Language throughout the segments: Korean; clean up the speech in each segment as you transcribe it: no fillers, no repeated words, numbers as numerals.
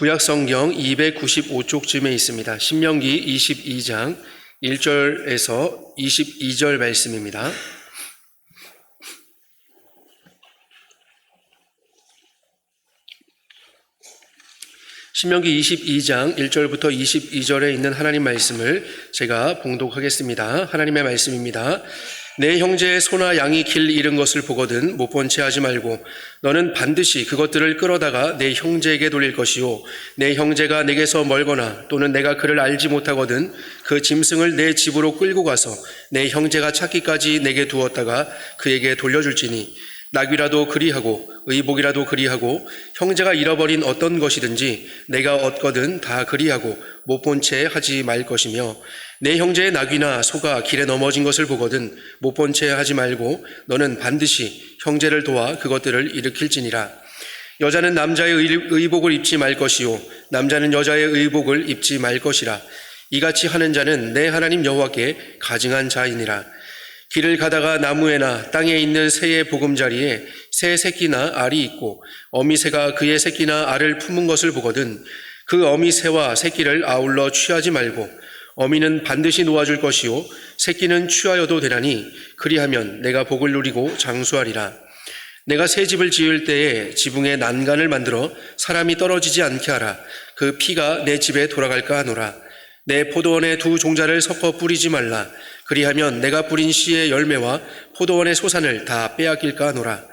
구약성경 295쪽쯤에 있습니다. 신명기 22장 1절에서 22절 말씀입니다. 신명기 22장 1절부터 22절에 있는 하나님 말씀을 제가 봉독하겠습니다. 하나님의 말씀입니다. 내 형제의 소나 양이 길 잃은 것을 보거든 못 본 채 하지 말고 너는 반드시 그것들을 끌어다가 내 형제에게 돌릴 것이요 내 형제가 내게서 멀거나 또는 내가 그를 알지 못하거든 그 짐승을 내 집으로 끌고 가서 내 형제가 찾기까지 내게 두었다가 그에게 돌려줄지니 낙이라도 그리하고 의복이라도 그리하고 형제가 잃어버린 어떤 것이든지 내가 얻거든 다 그리하고 못 본 채 하지 말 것이며 내 형제의 낙이나 소가 길에 넘어진 것을 보거든 못 본 채 하지 말고 너는 반드시 형제를 도와 그것들을 일으킬지니라. 여자는 남자의 의복을 입지 말 것이요 남자는 여자의 의복을 입지 말 것이라. 이같이 하는 자는 내 하나님 여호와께 가증한 자이니라. 길을 가다가 나무에나 땅에 있는 새의 보금자리에 새 새끼나 알이 있고 어미새가 그의 새끼나 알을 품은 것을 보거든 그 어미새와 새끼를 아울러 취하지 말고 어미는 반드시 놓아줄 것이요 새끼는 취하여도 되나니 그리하면 내가 복을 누리고 장수하리라. 내가 새 집을 지을 때에 지붕에 난간을 만들어 사람이 떨어지지 않게 하라. 그 피가 내 집에 돌아갈까 하노라. 내 포도원에 두 종자를 섞어 뿌리지 말라. 그리하면 내가 뿌린 씨의 열매와 포도원의 소산을 다 빼앗길까 하노라.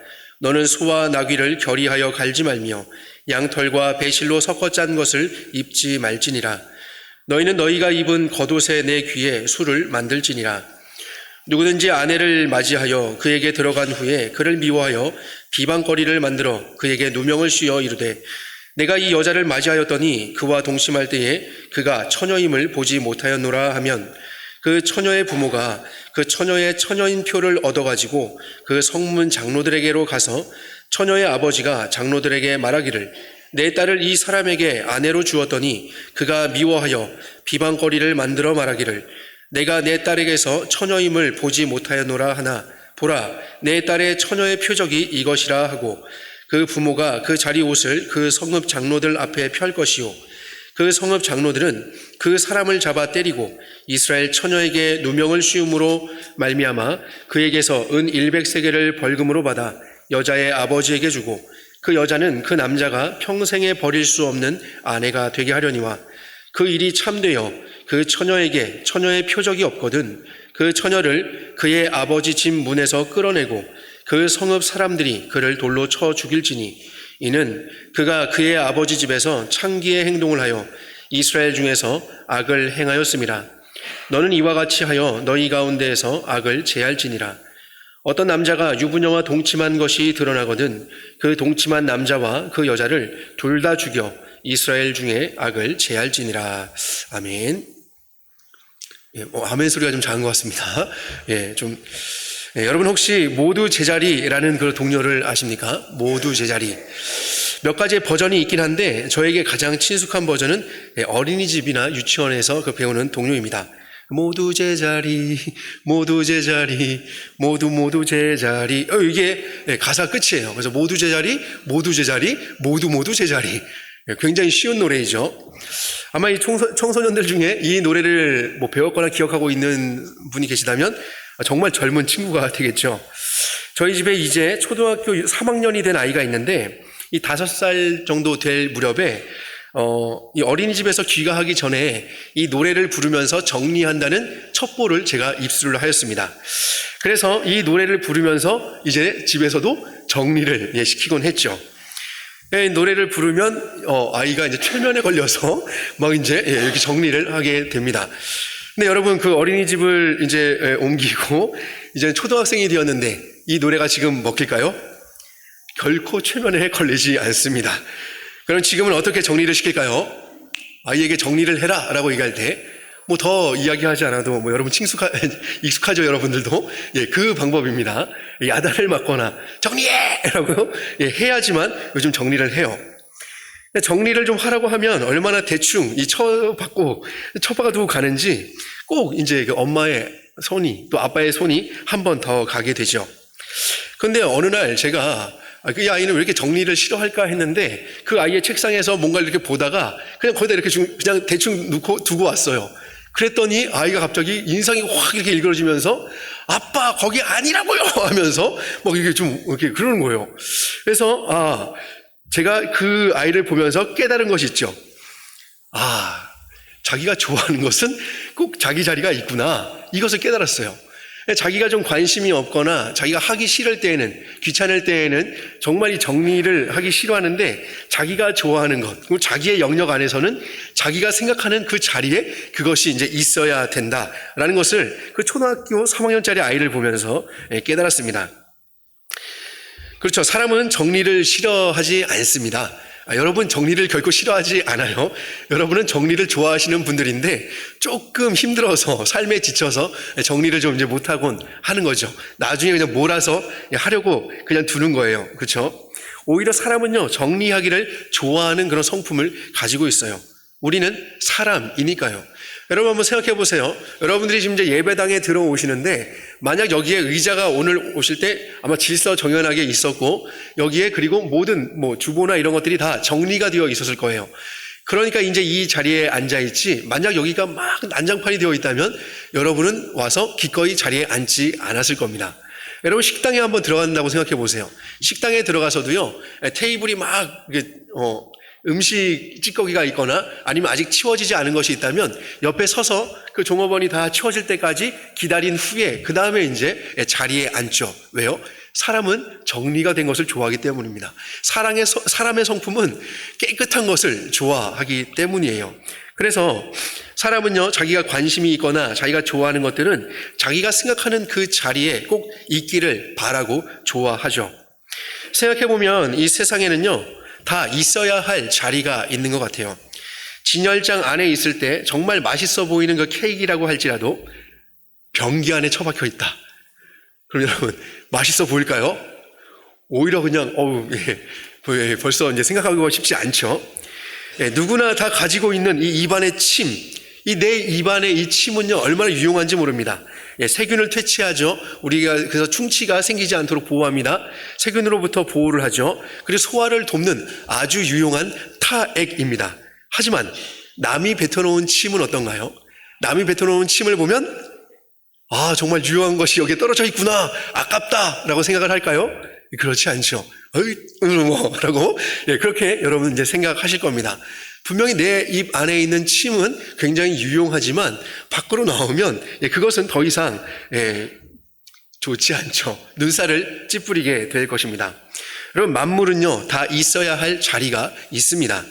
너는 소와 나귀를 결의하여 갈지 말며 양털과 배실로 섞어 짠 것을 입지 말지니라. 너희는 너희가 입은 겉옷에 내 귀에 술을 만들지니라. 누구든지 아내를 맞이하여 그에게 들어간 후에 그를 미워하여 비방거리를 만들어 그에게 누명을 씌워 이르되 내가 이 여자를 맞이하였더니 그와 동침할 때에 그가 처녀임을 보지 못하였노라 하면 그 처녀의 부모가 그 처녀의 처녀인 표를 얻어가지고 그 성문 장로들에게로 가서 처녀의 아버지가 장로들에게 말하기를 내 딸을 이 사람에게 아내로 주었더니 그가 미워하여 비방거리를 만들어 말하기를 내가 내 딸에게서 처녀임을 보지 못하였노라 하나 보라 내 딸의 처녀의 표적이 이것이라 하고 그 부모가 그 자리 옷을 그 성읍 장로들 앞에 펼 것이요 그 성읍 장로들은 그 사람을 잡아 때리고 이스라엘 처녀에게 누명을 씌움으로 말미암아 그에게서 은 100세겔을 벌금으로 받아 여자의 아버지에게 주고 그 여자는 그 남자가 평생에 버릴 수 없는 아내가 되게 하려니와 그 일이 참되어 그 처녀에게 처녀의 표적이 없거든 그 처녀를 그의 아버지 집 문에서 끌어내고 그 성읍 사람들이 그를 돌로 쳐 죽일지니 이는 그가 그의 아버지 집에서 창기의 행동을 하여 이스라엘 중에서 악을 행하였음이라. 너는 이와 같이 하여 너희 가운데에서 악을 제할지니라. 어떤 남자가 유부녀와 동침한 것이 드러나거든 그 동침한 남자와 그 여자를 둘 다 죽여 이스라엘 중에 악을 제할지니라. 아멘. 아멘 소리가 좀 작은 것 같습니다. 여러분 혹시 모두 제자리라는 그 동료를 아십니까? 모두 제자리. 몇 가지의 버전이 있긴 한데 저에게 가장 친숙한 버전은 어린이집이나 유치원에서 그 배우는 동요입니다. 모두 제자리, 모두 제자리, 모두 제자리. 이게 가사 끝이에요. 그래서 모두 제자리, 모두 제자리, 모두 제자리. 굉장히 쉬운 노래이죠. 아마 이 청소년들 중에 이 노래를 배웠거나 기억하고 있는 분이 계시다면 정말 젊은 친구가 되겠죠. 저희 집에 이제 초등학교 3학년이 된 아이가 있는데 이 5살 정도 될 무렵에 이 어린이집에서 귀가하기 전에 이 노래를 부르면서 정리한다는 첩보를 제가 입수를 하였습니다. 그래서 이 노래를 부르면서 이제 집에서도 정리를 시키곤 했죠. 노래를 부르면 아이가 이제 최면에 걸려서 막 이제 이렇게 정리를 하게 됩니다. 근데 여러분 그 어린이집을 이제 옮기고 이제 초등학생이 되었는데 이 노래가 지금 먹힐까요? 결코 최면에 걸리지 않습니다. 그럼 지금은 어떻게 정리를 시킬까요? 아이에게 정리를 해라 라고 얘기할 때 더 이야기하지 않아도 여러분 익숙하죠 여러분들도? 그 방법입니다. 야단을 맞거나 정리해! 라고 해야지만 요즘 정리를 해요. 정리를 좀 하라고 하면 얼마나 대충 이 쳐박아두고 가는지 꼭 이제 그 엄마의 손이 또 아빠의 손이 한 번 더 가게 되죠. 그런데 어느 날 제가 그 아이는 왜 이렇게 정리를 싫어할까 했는데 그 아이의 책상에서 뭔가를 이렇게 보다가 그냥 거기다 이렇게 그냥 대충 두고 왔어요. 그랬더니 아이가 갑자기 인상이 확 이렇게 일그러지면서 아빠 거기 아니라고요 하면서 막 이게 좀 이렇게 그러는 거예요. 그래서 제가 그 아이를 보면서 깨달은 것이 있죠. 자기가 좋아하는 것은 꼭 자기 자리가 있구나. 이것을 깨달았어요. 자기가 좀 관심이 없거나 자기가 하기 싫을 때에는, 귀찮을 때에는 정말 이 정리를 하기 싫어하는데 자기가 좋아하는 것, 그리고 자기의 영역 안에서는 자기가 생각하는 그 자리에 그것이 이제 있어야 된다라는 것을 그 초등학교 3학년짜리 아이를 보면서 깨달았습니다. 그렇죠. 사람은 정리를 싫어하지 않습니다. 여러분 정리를 결코 싫어하지 않아요. 여러분은 정리를 좋아하시는 분들인데 조금 힘들어서 삶에 지쳐서 정리를 좀 이제 못하곤 하는 거죠. 나중에 그냥 몰아서 하려고 그냥 두는 거예요. 그렇죠? 오히려 사람은요, 정리하기를 좋아하는 그런 성품을 가지고 있어요. 우리는 사람이니까요. 여러분 한번 생각해 보세요. 여러분들이 지금 이제 예배당에 들어오시는데 만약 여기에 의자가 오늘 오실 때 아마 질서정연하게 있었고 여기에 그리고 모든 주보나 이런 것들이 다 정리가 되어 있었을 거예요. 그러니까 이제 이 자리에 앉아 있지 만약 여기가 막 난장판이 되어 있다면 여러분은 와서 기꺼이 자리에 앉지 않았을 겁니다. 여러분 식당에 한번 들어간다고 생각해 보세요. 식당에 들어가서도요, 테이블이 막 음식 찌꺼기가 있거나 아니면 아직 치워지지 않은 것이 있다면 옆에 서서 그 종업원이 다 치워질 때까지 기다린 후에 그 다음에 이제 자리에 앉죠. 왜요? 사람은 정리가 된 것을 좋아하기 때문입니다. 사람의 성품은 깨끗한 것을 좋아하기 때문이에요. 그래서 사람은요, 자기가 관심이 있거나 자기가 좋아하는 것들은 자기가 생각하는 그 자리에 꼭 있기를 바라고 좋아하죠. 생각해보면 이 세상에는요, 다 있어야 할 자리가 있는 것 같아요. 진열장 안에 있을 때 정말 맛있어 보이는 그 케이크라고 할지라도 변기 안에 처박혀 있다. 그럼 여러분 맛있어 보일까요? 오히려 그냥 벌써 이제 생각하기가 쉽지 않죠. 누구나 다 가지고 있는 이 입안의 침, 이 내 입안의 이 침은요 얼마나 유용한지 모릅니다. 세균을 퇴치하죠. 우리가 그래서 충치가 생기지 않도록 보호합니다. 세균으로부터 보호를 하죠. 그리고 소화를 돕는 아주 유용한 타액입니다. 하지만 남이 뱉어놓은 침은 어떤가요? 남이 뱉어놓은 침을 보면 정말 유용한 것이 여기에 떨어져 있구나, 아깝다라고 생각을 할까요? 그렇지 않죠. 라고 그렇게 여러분 이제 생각하실 겁니다. 분명히 내 입 안에 있는 침은 굉장히 유용하지만 밖으로 나오면 그것은 더 이상 좋지 않죠. 눈살을 찌푸리게 될 것입니다. 여러분 만물은요 다 있어야 할 자리가 있습니다.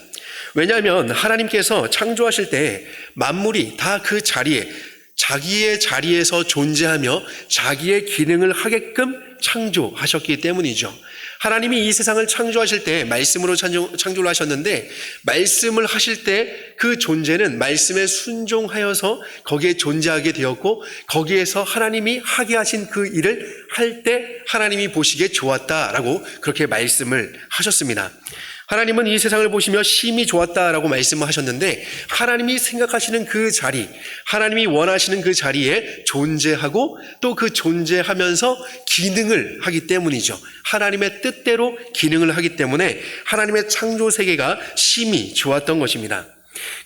왜냐하면 하나님께서 창조하실 때 만물이 다 그 자리에 자기의 자리에서 존재하며 자기의 기능을 하게끔 창조하셨기 때문이죠. 하나님이 이 세상을 창조하실 때 말씀으로 창조를 하셨는데 말씀을 하실 때 그 존재는 말씀에 순종하여서 거기에 존재하게 되었고 거기에서 하나님이 하게 하신 그 일을 할 때 하나님이 보시기에 좋았다라고 그렇게 말씀을 하셨습니다. 하나님은 이 세상을 보시며 심히 좋았다라고 말씀하셨는데 하나님이 생각하시는 그 자리, 하나님이 원하시는 그 자리에 존재하고 또 그 존재하면서 기능을 하기 때문이죠. 하나님의 뜻대로 기능을 하기 때문에 하나님의 창조 세계가 심히 좋았던 것입니다.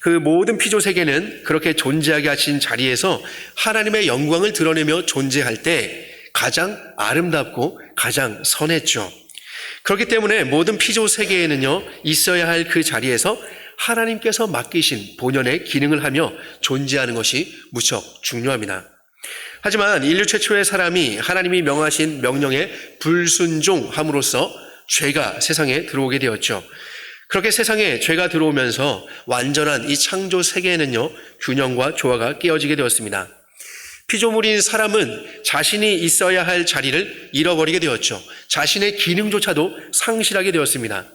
그 모든 피조 세계는 그렇게 존재하게 하신 자리에서 하나님의 영광을 드러내며 존재할 때 가장 아름답고 가장 선했죠. 그렇기 때문에 모든 피조 세계에는요 있어야 할 그 자리에서 하나님께서 맡기신 본연의 기능을 하며 존재하는 것이 무척 중요합니다. 하지만 인류 최초의 사람이 하나님이 명하신 명령에 불순종함으로써 죄가 세상에 들어오게 되었죠. 그렇게 세상에 죄가 들어오면서 완전한 이 창조 세계에는요 균형과 조화가 깨어지게 되었습니다. 피조물인 사람은 자신이 있어야 할 자리를 잃어버리게 되었죠. 자신의 기능조차도 상실하게 되었습니다.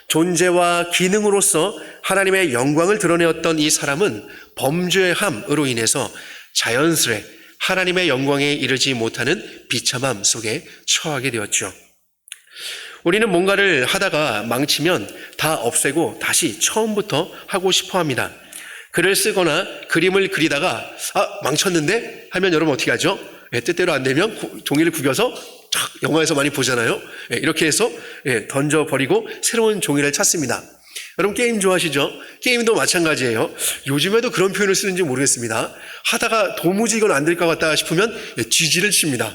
존재와 기능으로서 하나님의 영광을 드러내었던 이 사람은 범죄함으로 인해서 자연스레 하나님의 영광에 이르지 못하는 비참함 속에 처하게 되었죠. 우리는 뭔가를 하다가 망치면 다 없애고 다시 처음부터 하고 싶어 합니다. 글을 쓰거나 그림을 그리다가 망쳤는데 하면 여러분 어떻게 하죠? 뜻대로 안 되면 종이를 구겨서 영화에서 많이 보잖아요. 이렇게 해서 던져버리고 새로운 종이를 찾습니다. 여러분 게임 좋아하시죠? 게임도 마찬가지예요. 요즘에도 그런 표현을 쓰는지 모르겠습니다. 하다가 도무지 이건 안 될 것 같다 싶으면 GG를 칩니다.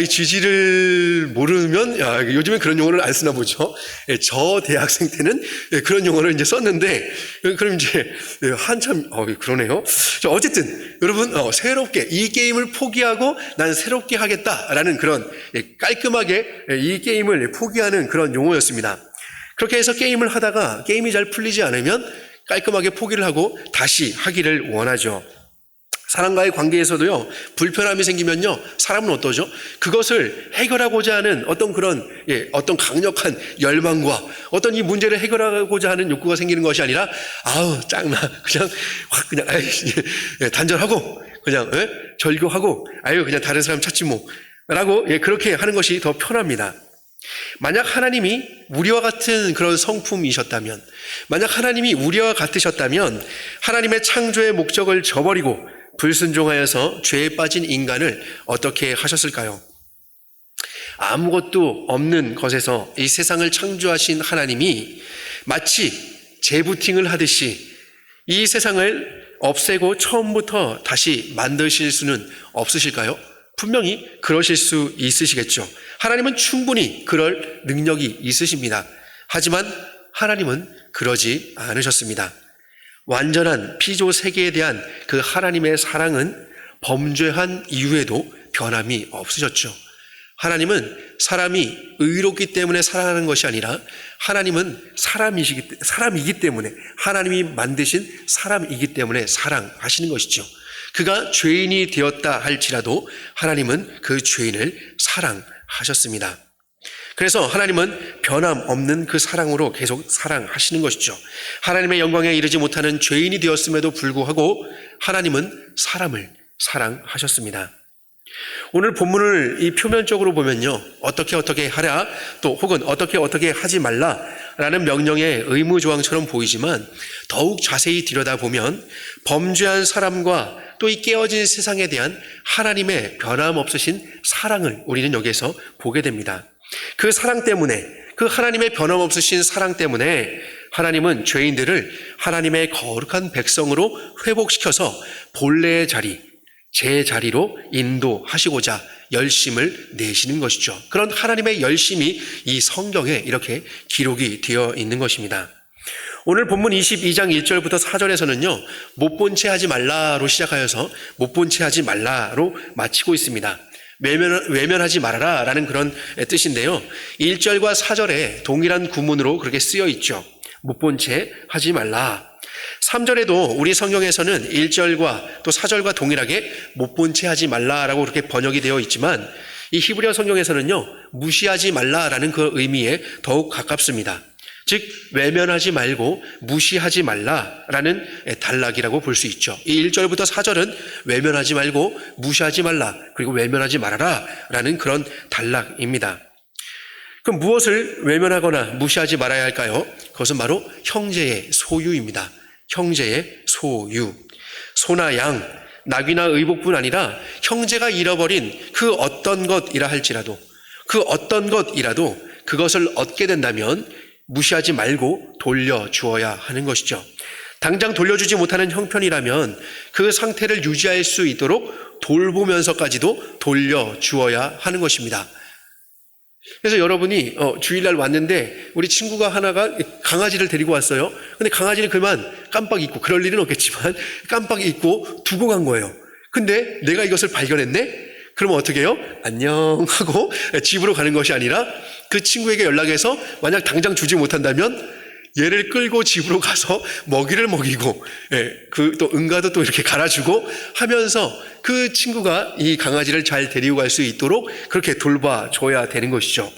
이 GG를 모르면, 요즘엔 그런 용어를 안 쓰나 보죠. 저 대학생 때는 그런 용어를 이제 썼는데, 그럼 이제 한참, 그러네요. 어쨌든, 여러분, 새롭게 이 게임을 포기하고 난 새롭게 하겠다라는 그런 깔끔하게 이 게임을 포기하는 그런 용어였습니다. 그렇게 해서 게임을 하다가 게임이 잘 풀리지 않으면 깔끔하게 포기를 하고 다시 하기를 원하죠. 사람과의 관계에서도요, 불편함이 생기면요, 사람은 어떠죠? 그것을 해결하고자 하는 어떤 그런, 어떤 강력한 열망과 어떤 이 문제를 해결하고자 하는 욕구가 생기는 것이 아니라, 짱나. 그냥, 단절하고, 그냥, 절교하고, 그냥 다른 사람 찾지 뭐. 라고, 그렇게 하는 것이 더 편합니다. 만약 하나님이 우리와 같은 그런 성품이셨다면, 만약 하나님이 우리와 같으셨다면, 하나님의 창조의 목적을 저버리고, 불순종하여서 죄에 빠진 인간을 어떻게 하셨을까요? 아무것도 없는 것에서 이 세상을 창조하신 하나님이 마치 재부팅을 하듯이 이 세상을 없애고 처음부터 다시 만드실 수는 없으실까요? 분명히 그러실 수 있으시겠죠. 하나님은 충분히 그럴 능력이 있으십니다. 하지만 하나님은 그러지 않으셨습니다. 완전한 피조 세계에 대한 그 하나님의 사랑은 범죄한 이후에도 변함이 없으셨죠. 하나님은 사람이 의롭기 때문에 사랑하는 것이 아니라 하나님은 사람이기 때문에, 하나님이 만드신 사람이기 때문에 사랑하시는 것이죠. 그가 죄인이 되었다 할지라도 하나님은 그 죄인을 사랑하셨습니다. 그래서 하나님은 변함없는 그 사랑으로 계속 사랑하시는 것이죠. 하나님의 영광에 이르지 못하는 죄인이 되었음에도 불구하고 하나님은 사람을 사랑하셨습니다. 오늘 본문을 이 표면적으로 보면요, 어떻게 하라, 또 혹은 어떻게 하지 말라라는 명령의 의무조항처럼 보이지만 더욱 자세히 들여다보면 범죄한 사람과 또 이 깨어진 세상에 대한 하나님의 변함없으신 사랑을 우리는 여기에서 보게 됩니다. 그 사랑 때문에, 그 하나님의 변함없으신 사랑 때문에 하나님은 죄인들을 하나님의 거룩한 백성으로 회복시켜서 본래의 자리, 제 자리로 인도하시고자 열심을 내시는 것이죠. 그런 하나님의 열심이 이 성경에 이렇게 기록이 되어 있는 것입니다. 오늘 본문 22장 1절부터 4절에서는요, 못 본 채 하지 말라로 시작하여서 못 본 채 하지 말라로 마치고 있습니다. 외면하지 말아라 라는 그런 뜻인데요, 1절과 4절에 동일한 구문으로 그렇게 쓰여 있죠. 못 본 채 하지 말라. 3절에도 우리 성경에서는 1절과 또 4절과 동일하게 못 본 채 하지 말라라고 그렇게 번역이 되어 있지만 이 히브리어 성경에서는요, 무시하지 말라라는 그 의미에 더욱 가깝습니다. 즉 외면하지 말고 무시하지 말라라는 단락이라고 볼 수 있죠. 이 1절부터 4절은 외면하지 말고 무시하지 말라, 그리고 외면하지 말아라 라는 그런 단락입니다. 그럼 무엇을 외면하거나 무시하지 말아야 할까요? 그것은 바로 형제의 소유입니다. 형제의 소유. 소나 양, 낙이나 의복뿐 아니라 형제가 잃어버린 그 어떤 것이라 할지라도, 그 어떤 것이라도 그것을 얻게 된다면 무시하지 말고 돌려주어야 하는 것이죠. 당장 돌려주지 못하는 형편이라면 그 상태를 유지할 수 있도록 돌보면서까지도 돌려주어야 하는 것입니다. 그래서 여러분이 주일날 왔는데 우리 친구가 하나가 강아지를 데리고 왔어요. 근데 강아지는 그만 깜빡 잊고, 그럴 일은 없겠지만 깜빡 잊고 두고 간 거예요. 근데 내가 이것을 발견했네? 그러면 어떻게 해요? 안녕 하고 집으로 가는 것이 아니라 그 친구에게 연락해서 만약 당장 주지 못한다면 얘를 끌고 집으로 가서 먹이를 먹이고, 또 응가도 또 이렇게 갈아주고 하면서 그 친구가 이 강아지를 잘 데리고 갈 수 있도록 그렇게 돌봐줘야 되는 것이죠.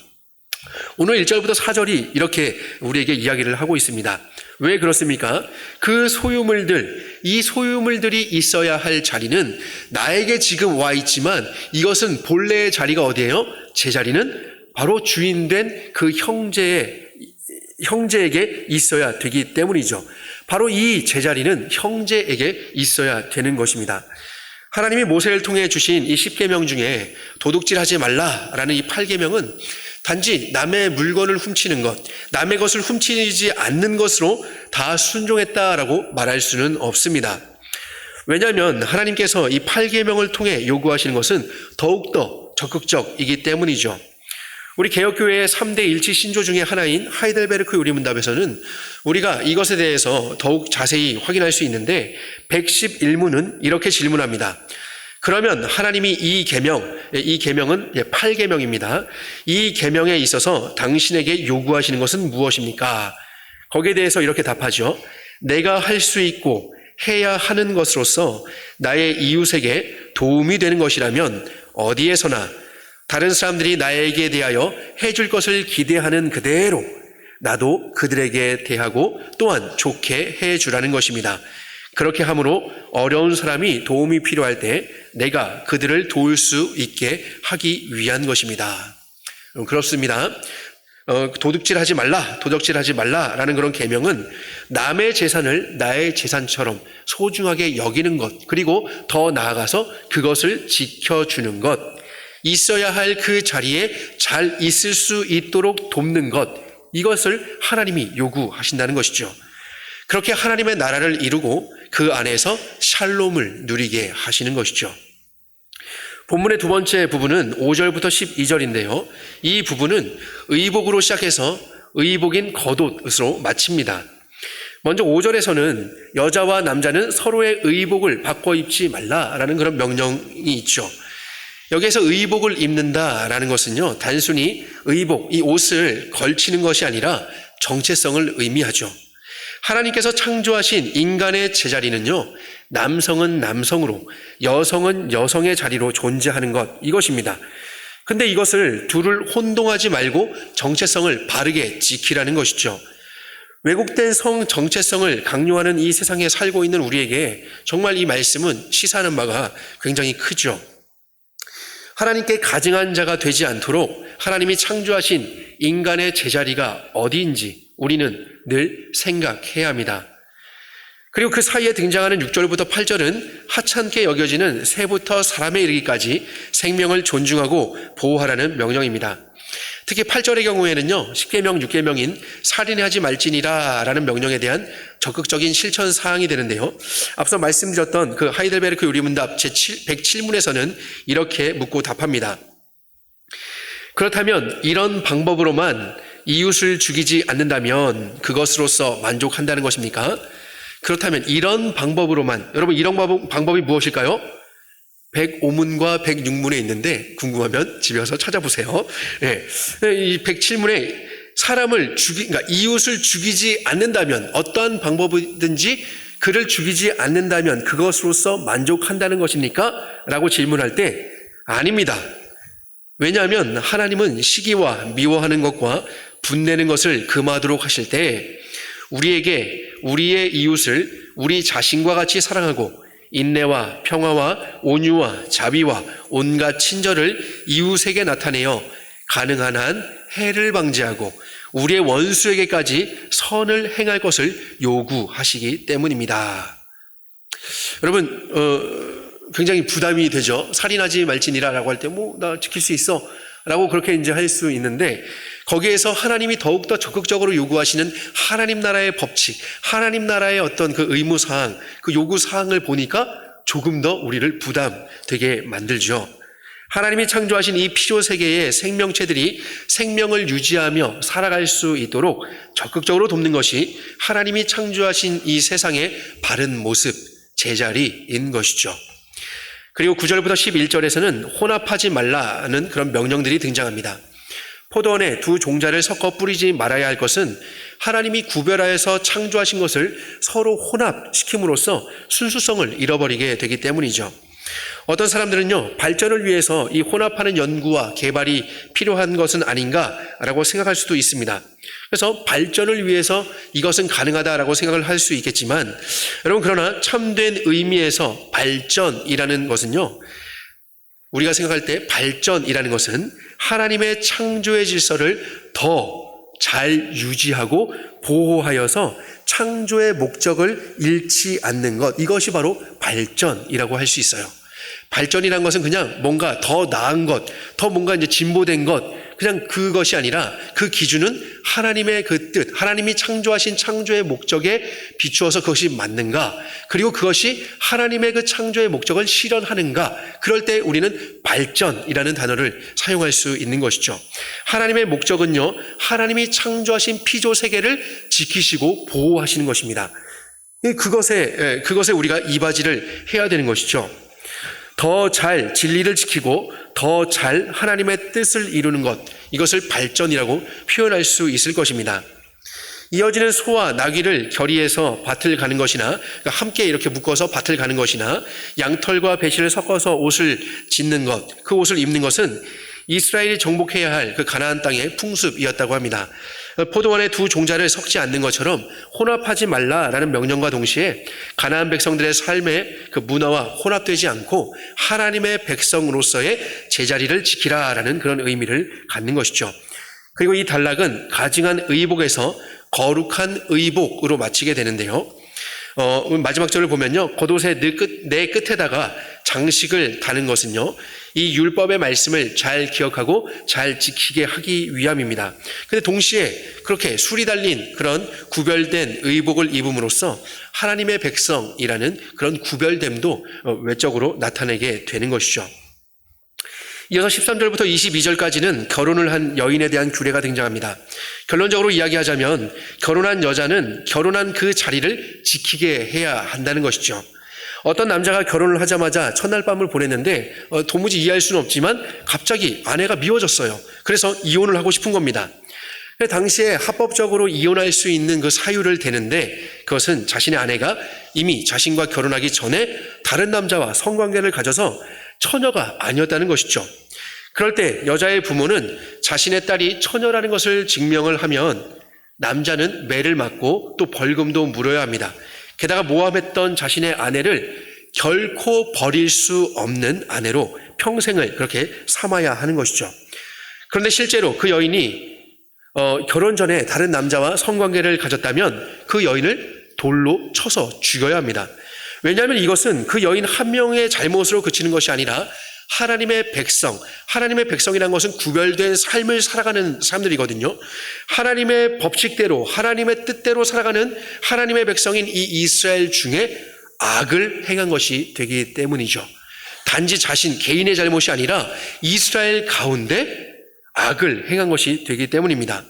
오늘 1절부터 4절이 이렇게 우리에게 이야기를 하고 있습니다. 왜 그렇습니까? 그 소유물들, 이 소유물들이 있어야 할 자리는 나에게 지금 와 있지만 이것은 본래의 자리가 어디예요? 제 자리는 바로 주인된 그 형제에게 있어야 되기 때문이죠. 바로 이 제자리는 형제에게 있어야 되는 것입니다. 하나님이 모세를 통해 주신 이 10계명 중에 도둑질하지 말라라는 이 8계명은 단지 남의 물건을 훔치는 것, 남의 것을 훔치지 않는 것으로 다 순종했다라고 말할 수는 없습니다. 왜냐하면 하나님께서 이 8계명을 통해 요구하시는 것은 더욱더 적극적이기 때문이죠. 우리 개혁교회의 3대 일치 신조 중에 하나인 하이델베르크 요리문답에서는 우리가 이것에 대해서 더욱 자세히 확인할 수 있는데 111문은 이렇게 질문합니다. 그러면 하나님이 이 계명은 8계명입니다. 이 계명에 있어서 당신에게 요구하시는 것은 무엇입니까? 거기에 대해서 이렇게 답하죠. 내가 할 수 있고 해야 하는 것으로서 나의 이웃에게 도움이 되는 것이라면 어디에서나 다른 사람들이 나에게 대하여 해줄 것을 기대하는 그대로 나도 그들에게 대하고 또한 좋게 해주라는 것입니다. 그렇게 함으로 어려운 사람이 도움이 필요할 때 내가 그들을 도울 수 있게 하기 위한 것입니다. 그렇습니다. 도둑질하지 말라라는 그런 계명은 남의 재산을 나의 재산처럼 소중하게 여기는 것, 그리고 더 나아가서 그것을 지켜주는 것, 있어야 할 그 자리에 잘 있을 수 있도록 돕는 것, 이것을 하나님이 요구하신다는 것이죠. 그렇게 하나님의 나라를 이루고 그 안에서 샬롬을 누리게 하시는 것이죠. 본문의 두 번째 부분은 5절부터 12절인데요. 이 부분은 의복으로 시작해서 의복인 겉옷으로 마칩니다. 먼저 5절에서는 여자와 남자는 서로의 의복을 바꿔 입지 말라라는 그런 명령이 있죠. 여기에서 의복을 입는다라는 것은요, 단순히 의복, 이 옷을 걸치는 것이 아니라 정체성을 의미하죠. 하나님께서 창조하신 인간의 제자리는요, 남성은 남성으로, 여성은 여성의 자리로 존재하는 것, 이것입니다. 근데 이것을 둘을 혼동하지 말고 정체성을 바르게 지키라는 것이죠. 왜곡된 성 정체성을 강요하는 이 세상에 살고 있는 우리에게 정말 이 말씀은 시사하는 바가 굉장히 크죠. 하나님께 가증한 자가 되지 않도록 하나님이 창조하신 인간의 제자리가 어디인지 우리는 늘 생각해야 합니다. 그리고 그 사이에 등장하는 6절부터 8절은 하찮게 여겨지는 새부터 사람에 이르기까지 생명을 존중하고 보호하라는 명령입니다. 특히 8절의 경우에는요, 10계명 6계명인 살인하지 말지니라 라는 명령에 대한 적극적인 실천 사항이 되는데요. 앞서 말씀드렸던 그 하이델베르크 요리문답 제107문에서는 이렇게 묻고 답합니다. 그렇다면 이런 방법으로만 이웃을 죽이지 않는다면 그것으로서 만족한다는 것입니까? 그렇다면 이런 방법으로만, 여러분 이런 방법이 무엇일까요? 105문과 106문에 있는데 궁금하면 집에 가서 찾아보세요. 네. 이 107문에 그러니까 이웃을 죽이지 않는다면, 어떠한 방법이든지 그를 죽이지 않는다면 그것으로서 만족한다는 것입니까? 라고 질문할 때 아닙니다. 왜냐하면 하나님은 시기와 미워하는 것과 분내는 것을 금하도록 하실 때 우리에게 우리의 이웃을 우리 자신과 같이 사랑하고 인내와 평화와 온유와 자비와 온갖 친절을 이웃에게 나타내어 가능한 한 해를 방지하고 우리의 원수에게까지 선을 행할 것을 요구하시기 때문입니다. 여러분, 굉장히 부담이 되죠. 살인하지 말지니라라고 할 때 나 지킬 수 있어 라고 그렇게 이제 할 수 있는데, 거기에서 하나님이 더욱더 적극적으로 요구하시는 하나님 나라의 법칙, 하나님 나라의 어떤 그 의무사항, 그 요구사항을 보니까 조금 더 우리를 부담되게 만들죠. 하나님이 창조하신 이 피조세계의 생명체들이 생명을 유지하며 살아갈 수 있도록 적극적으로 돕는 것이 하나님이 창조하신 이 세상의 바른 모습, 제자리인 것이죠. 그리고 9절부터 11절에서는 혼합하지 말라는 그런 명령들이 등장합니다. 포도원에 두 종자를 섞어 뿌리지 말아야 할 것은 하나님이 구별하여서 창조하신 것을 서로 혼합시킴으로써 순수성을 잃어버리게 되기 때문이죠. 어떤 사람들은요, 발전을 위해서 이 혼합하는 연구와 개발이 필요한 것은 아닌가라고 생각할 수도 있습니다. 그래서 발전을 위해서 이것은 가능하다라고 생각을 할 수 있겠지만, 여러분, 그러나 참된 의미에서 발전이라는 것은요, 우리가 생각할 때 발전이라는 것은 하나님의 창조의 질서를 더 잘 유지하고 보호하여서 창조의 목적을 잃지 않는 것, 이것이 바로 발전이라고 할 수 있어요. 발전이란 것은 그냥 뭔가 더 나은 것, 더 뭔가 이제 진보된 것, 그냥 그것이 아니라 그 기준은 하나님의 그 뜻, 하나님이 창조하신 창조의 목적에 비추어서 그것이 맞는가, 그리고 그것이 하나님의 그 창조의 목적을 실현하는가, 그럴 때 우리는 발전이라는 단어를 사용할 수 있는 것이죠. 하나님의 목적은요, 하나님이 창조하신 피조 세계를 지키시고 보호하시는 것입니다. 그것에 우리가 이바지를 해야 되는 것이죠. 더 잘 진리를 지키고 더 잘 하나님의 뜻을 이루는 것, 이것을 발전이라고 표현할 수 있을 것입니다. 이어지는 소와 나귀를 결의해서 밭을 가는 것이나, 그러니까 함께 이렇게 묶어서 밭을 가는 것이나, 양털과 배실을 섞어서 옷을 짓는 것, 그 옷을 입는 것은 이스라엘이 정복해야 할 그 가나안 땅의 풍습이었다고 합니다. 포도원에 두 종자를 섞지 않는 것처럼 혼합하지 말라라는 명령과 동시에 가나안 백성들의 삶의 그 문화와 혼합되지 않고 하나님의 백성으로서의 제자리를 지키라라는 그런 의미를 갖는 것이죠. 그리고 이 단락은 가증한 의복에서 거룩한 의복으로 마치게 되는데요. 마지막 절을 보면요, 겉옷의 내 끝에다가 장식을 다는 것은요, 이 율법의 말씀을 잘 기억하고 잘 지키게 하기 위함입니다. 근데 동시에 그렇게 술이 달린 그런 구별된 의복을 입음으로써 하나님의 백성이라는 그런 구별됨도 외적으로 나타내게 되는 것이죠. 이어서 13절부터 22절까지는 결혼을 한 여인에 대한 규례가 등장합니다. 결론적으로 이야기하자면 결혼한 여자는 결혼한 그 자리를 지키게 해야 한다는 것이죠. 어떤 남자가 결혼을 하자마자 첫날 밤을 보냈는데 도무지 이해할 수는 없지만 갑자기 아내가 미워졌어요. 그래서 이혼을 하고 싶은 겁니다. 당시에 합법적으로 이혼할 수 있는 그 사유를 대는데, 그것은 자신의 아내가 이미 자신과 결혼하기 전에 다른 남자와 성관계를 가져서 처녀가 아니었다는 것이죠. 그럴 때 여자의 부모는 자신의 딸이 처녀라는 것을 증명을 하면 남자는 매를 맞고 또 벌금도 물어야 합니다. 게다가 모함했던 자신의 아내를 결코 버릴 수 없는 아내로 평생을 그렇게 삼아야 하는 것이죠. 그런데 실제로 그 여인이 결혼 전에 다른 남자와 성관계를 가졌다면 그 여인을 돌로 쳐서 죽여야 합니다. 왜냐하면 이것은 그 여인 한 명의 잘못으로 그치는 것이 아니라 하나님의 백성이라는 것은 구별된 삶을 살아가는 사람들이거든요. 하나님의 법칙대로, 하나님의 뜻대로 살아가는 하나님의 백성인 이 이스라엘 중에 악을 행한 것이 되기 때문이죠. 단지 자신 개인의 잘못이 아니라 이스라엘 가운데 악을 행한 것이 되기 때문입니다.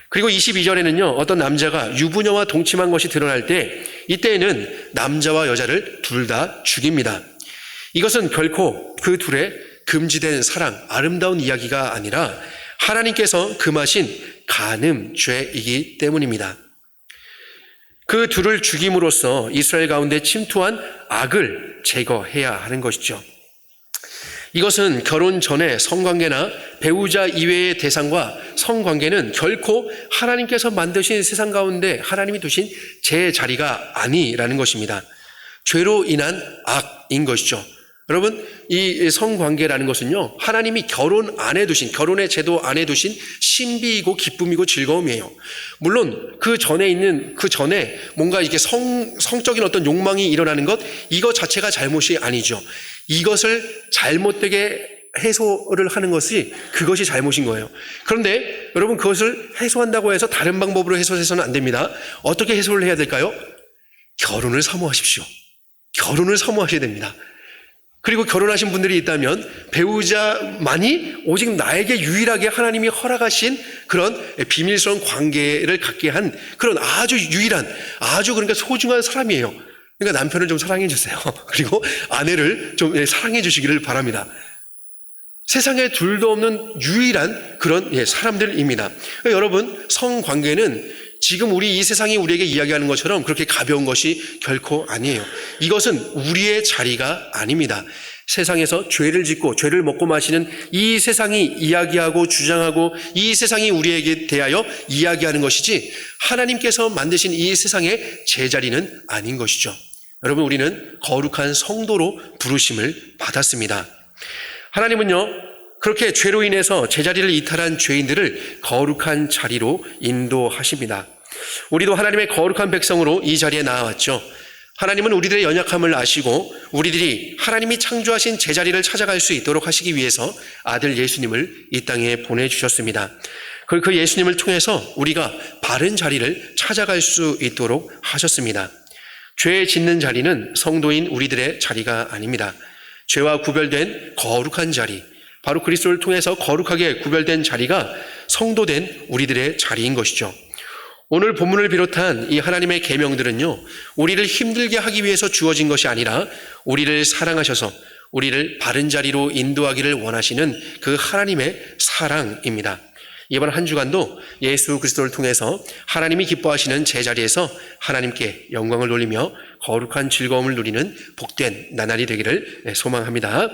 그리고 22절에는요, 어떤 남자가 유부녀와 동침한 것이 드러날 때, 이때에는 남자와 여자를 둘 다 죽입니다. 이것은 결코 그 둘의 금지된 사랑, 아름다운 이야기가 아니라 하나님께서 금하신 간음죄이기 때문입니다. 그 둘을 죽임으로써 이스라엘 가운데 침투한 악을 제거해야 하는 것이죠. 이것은 결혼 전에 성관계나 배우자 이외의 대상과 성관계는 결코 하나님께서 만드신 세상 가운데 하나님이 두신 제 자리가 아니라는 것입니다. 죄로 인한 악인 것이죠. 여러분, 이 성관계라는 것은요, 하나님이 결혼의 제도 안에 두신 신비이고 기쁨이고 즐거움이에요. 물론 그 전에 뭔가 이게 성적인 어떤 욕망이 일어나는 것, 이거 자체가 잘못이 아니죠. 이것을 잘못되게 해소를 하는 그것이 잘못인 거예요. 그런데 여러분, 그것을 해소한다고 해서 다른 방법으로 해소해서는 안 됩니다. 어떻게 해소를 해야 될까요? 결혼을 사모하십시오. 결혼을 사모하셔야 됩니다. 그리고 결혼하신 분들이 있다면 배우자만이 오직 나에게 유일하게 하나님이 허락하신 그런 비밀스러운 관계를 갖게 한 그런 아주 유일한, 아주 그러니까 소중한 사람이에요. 그러니까 남편을 좀 사랑해 주세요. 그리고 아내를 좀 사랑해 주시기를 바랍니다. 세상에 둘도 없는 유일한 그런 사람들입니다. 그러니까 여러분, 성관계는 지금 이 세상이 우리에게 이야기하는 것처럼 그렇게 가벼운 것이 결코 아니에요. 이것은 우리의 자리가 아닙니다. 세상에서 죄를 짓고 죄를 먹고 마시는 이 세상이 이야기하고 주장하고 이 세상이 우리에게 대하여 이야기하는 것이지 하나님께서 만드신 이 세상의 제자리는 아닌 것이죠. 여러분, 우리는 거룩한 성도로 부르심을 받았습니다. 하나님은요, 그렇게 죄로 인해서 제자리를 이탈한 죄인들을 거룩한 자리로 인도하십니다. 우리도 하나님의 거룩한 백성으로 이 자리에 나아왔죠. 하나님은 우리들의 연약함을 아시고 우리들이 하나님이 창조하신 제자리를 찾아갈 수 있도록 하시기 위해서 아들 예수님을 이 땅에 보내주셨습니다. 그 예수님을 통해서 우리가 바른 자리를 찾아갈 수 있도록 하셨습니다. 죄 짓는 자리는 성도인 우리들의 자리가 아닙니다. 죄와 구별된 거룩한 자리, 바로 그리스도를 통해서 거룩하게 구별된 자리가 성도된 우리들의 자리인 것이죠. 오늘 본문을 비롯한 이 하나님의 계명들은요, 우리를 힘들게 하기 위해서 주어진 것이 아니라 우리를 사랑하셔서 우리를 바른 자리로 인도하기를 원하시는 그 하나님의 사랑입니다. 이번 한 주간도 예수 그리스도를 통해서 하나님이 기뻐하시는 제자리에서 하나님께 영광을 돌리며 거룩한 즐거움을 누리는 복된 나날이 되기를 소망합니다.